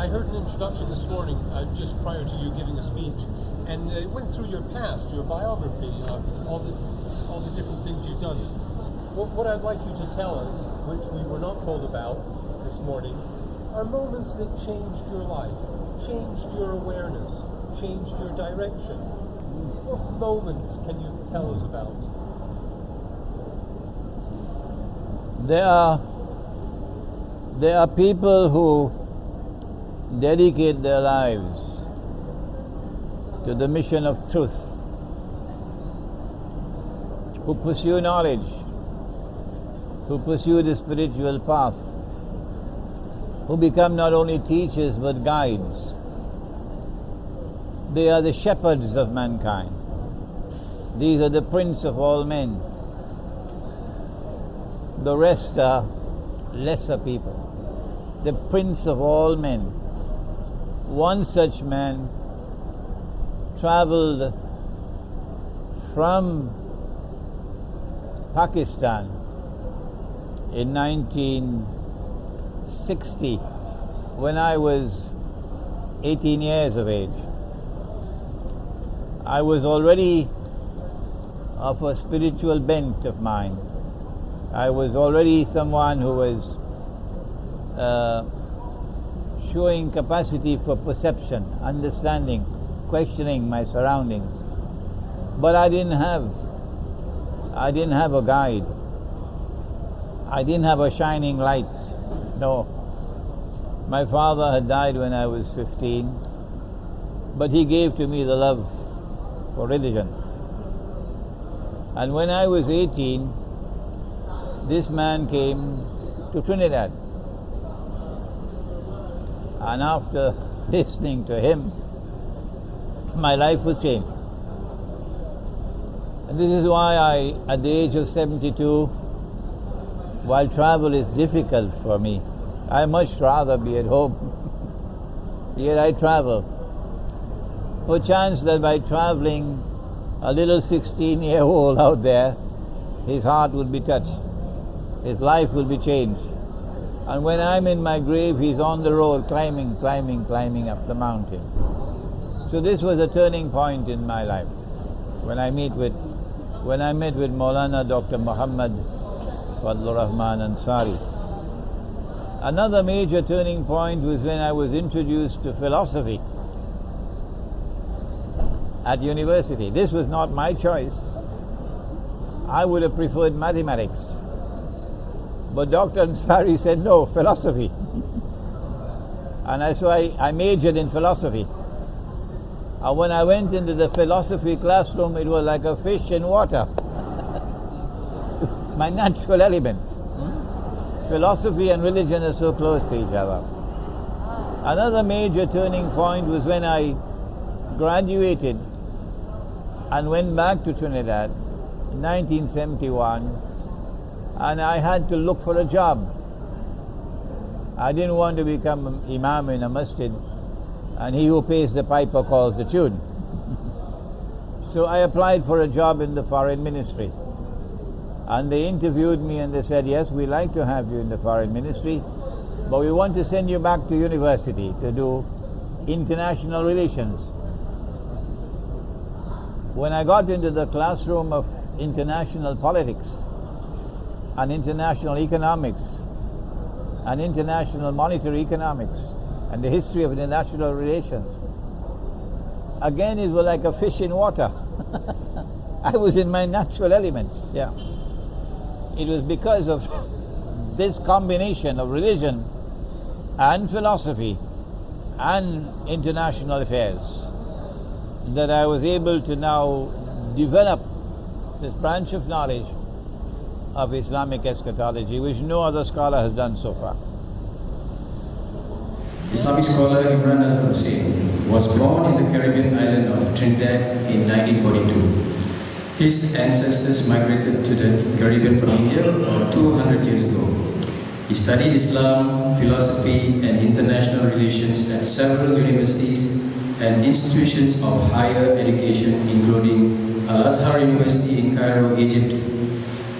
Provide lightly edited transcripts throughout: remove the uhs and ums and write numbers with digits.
I heard an introduction this morning, just prior to you giving a speech, and it went through your past, your biography, all the different things you've done. What I'd like you to tell us, which we were not told about this morning, are moments that changed your life, changed your awareness, changed your direction. What moments can you tell us about? There are people who dedicate their lives to the mission of truth, who pursue knowledge, who pursue the spiritual path, who become not only teachers but guides. They are the shepherds of mankind. These are the prince of all men. The rest are lesser people. The prince of all men. One such man traveled from Pakistan in 1960 when I was 18 years of age. I was already of a spiritual bent of mine. I was already someone who was showing capacity for perception, understanding, questioning my surroundings. But I didn't have a guide. I didn't have a shining light. No. My father had died when I was 15, but he gave to me the love for religion. And when I was 18, this man came to Trinidad. And after listening to him, my life was changed. And this is why I, at the age of 72, while travel is difficult for me, I much rather be at home. Yet I travel. Perchance that by traveling, a little 16-year-old out there, his heart will be touched. His life will be changed. And when I'm in my grave, he's on the road, climbing up the mountain. So this was a turning point in my life. When I met with Maulana Dr. Muhammad Fadlur Rahman Ansari. Another major turning point was when I was introduced to philosophy at university. This was not my choice. I would have preferred mathematics. But Dr. Ansari said, no, philosophy. And so I majored in philosophy. And when I went into the philosophy classroom, it was like a fish in water. My natural elements. Philosophy and religion are so close to each other. Another major turning point was when I graduated and went back to Trinidad in 1971, and I had to look for a job. I didn't want to become an imam in a masjid, and he who pays the piper calls the tune. So I applied for a job in the foreign ministry. And they interviewed me and they said, yes, we like to have you in the foreign ministry, but we want to send you back to university to do international relations. When I got into the classroom of international politics and international economics and international monetary economics and the history of international relations, again it was like a fish in water. I was in my natural elements, yeah. It was because of this combination of religion and philosophy and international affairs that I was able to now develop this branch of knowledge of Islamic eschatology, which no other scholar has done so far. Islamic scholar Imran Hosein was born in the Caribbean island of Trinidad in 1942. His ancestors migrated to the Caribbean from India about 200 years ago. He studied Islam, philosophy and international relations at several universities and institutions of higher education, including Al-Azhar University in Cairo, Egypt,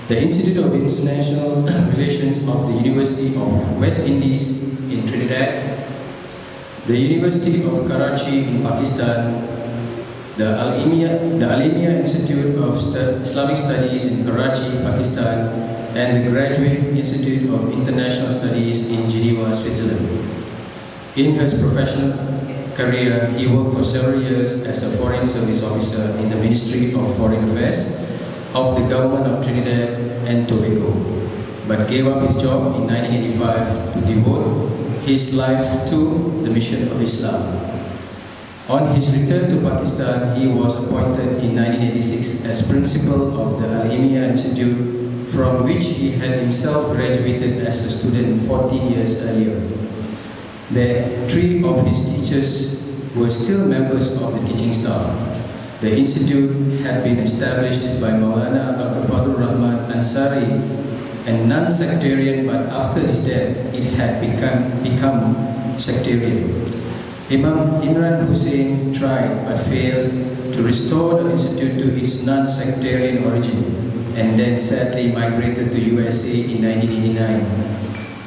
the Institute of International Relations of the University of West Indies in Trinidad, the University of Karachi in Pakistan, the Al-Almiya Institute of Islamic Studies in Karachi, Pakistan, and the Graduate Institute of International Studies in Geneva, Switzerland. In his professional career, he worked for several years as a Foreign Service Officer in the Ministry of Foreign Affairs of the Government of Trinidad and Tobago, but gave up his job in 1985 to devote his life to the mission of Islam. On his return to Pakistan, he was appointed in 1986 as principal of the Al-Almiya Institute, from which he had himself graduated as a student 14 years earlier. Three of his teachers were still members of the teaching staff. The institute had been established by Maulana Dr. Fadlur Rahman Ansari, and non-sectarian, but after his death it had become sectarian. Imam Imran Hosein tried but failed to restore the institute to its non-sectarian origin, and then sadly migrated to USA in 1989.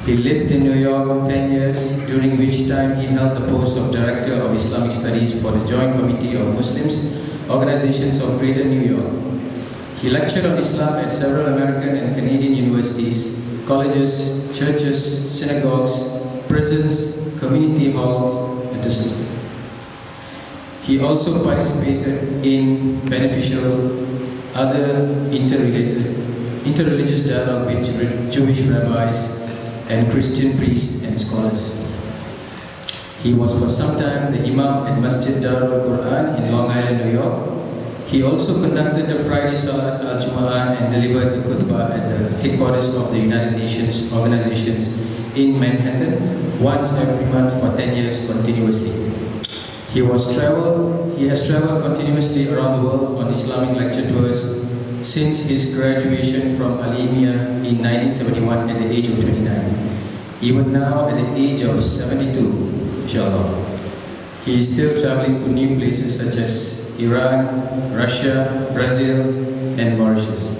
He lived in New York 10 years, during which time he held the post of Director of Islamic Studies for the Joint Committee of Muslims, Organizations of Greater New York. He lectured on Islam at several American and Canadian universities, colleges, churches, synagogues, prisons, community halls, etc. He also participated in beneficial other interreligious dialogue with Jewish rabbis and Christian priests and scholars. He was for some time the Imam at Masjid Darul Quran in Long Island, New York. He also conducted the Friday Salat al-Jumu'ah and delivered the khutbah at the headquarters of the United Nations organizations in Manhattan once every month for 10 years continuously. He has traveled continuously around the world on Islamic lecture tours since his graduation from Al-Almiya in 1971 at the age of 29. Even now at the age of 72, inshallah, he is still traveling to new places such as Iran, Russia, Brazil, and Mauritius.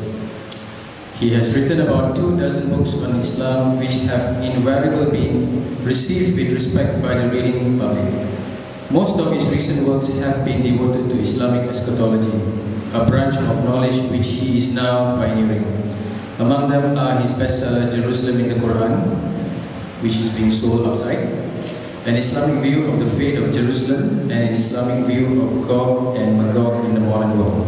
He has written about 24 books on Islam, which have invariably been received with respect by the reading public. Most of his recent works have been devoted to Islamic eschatology, a branch of knowledge which he is now pioneering. Among them are his bestseller Jerusalem in the Quran, which is being sold outside, an Islamic view of the fate of Jerusalem, and an Islamic view of Gog and Magog in the modern world.